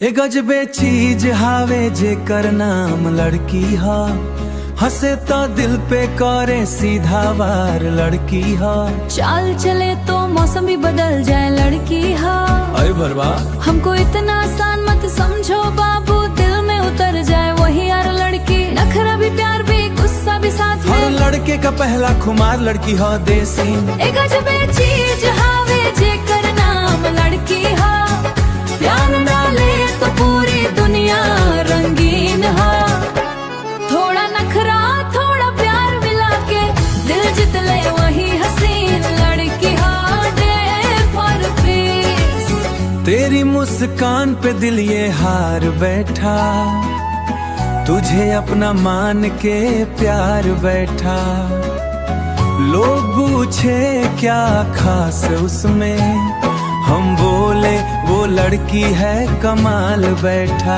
ए गजबे चीज हावे जेकर नाम लड़की हा, हंसे तो दिल पे करे सीधा वार लड़की हा। चाल चले तो मौसम भी बदल जाए लड़की हा। अरे भरवा हमको इतना आसान मत समझो बाबू, दिल में उतर जाए वही यार लड़की। नखरा भी प्यार भी गुस्सा भी साथ में, हर लड़के का पहला खुमार लड़की हा देसी। ए गजबे चीज हावे जेकर नाम लड़की हा, प्यार डाले तो पूरी दुनिया रंगीन हा। थोड़ा नखरा थोड़ा प्यार मिला के दिल जित ले वही हसीन लड़की हा। डे फॉर पीस, तेरी मुस्कान पे दिल ये हार बैठा, तुझे अपना मान के प्यार बैठा। लोग पूछे क्या खास उसमें, हम बोले वो लड़की है कमाल बैठा।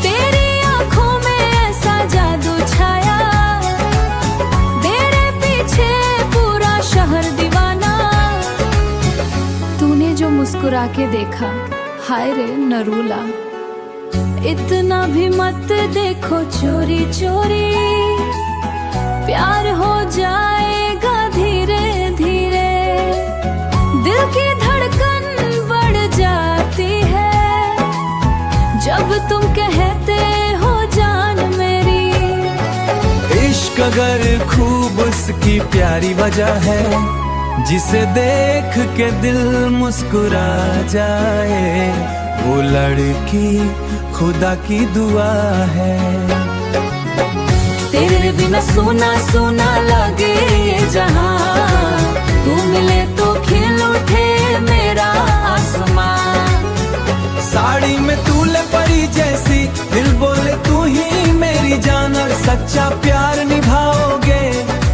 तेरी आंखों में ऐसा जादू छाया, तेरे पीछे पूरा शहर दीवाना। तूने जो मुस्कुरा के देखा, हाय रे नरूला, इतना भी मत देखो चोरी चोरी। प्यार हो जाएगा धीरे धीरे, दिल की धड़कन बढ़ जाती है जब तुम कहते हो जान मेरी। इश्क अगर खूब उसकी प्यारी वजह है, जिसे देख के दिल मुस्कुरा जाए, वो लड़की खुदा की दुआ है। तेरे बिना सोना सोना लगे ये जहां, तू मिले तो खिल उठे मेरा आसमान। साड़ी में तूले परी जैसी, दिल बोले तू ही मेरी जान। और सच्चा प्यार निभाओगे,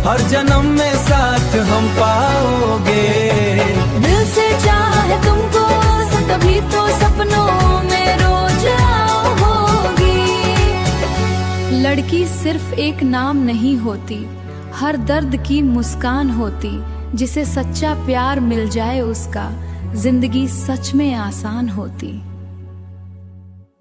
हर जन्म में साथ हम पाओगे। दिल से चाहे तुमको तभी तो सपनों में रोज आओगी। लड़की सिर्फ एक नाम नहीं होती, हर दर्द की मुस्कान होती। जिसे सच्चा प्यार मिल जाए उसका, जिंदगी सच में आसान होती।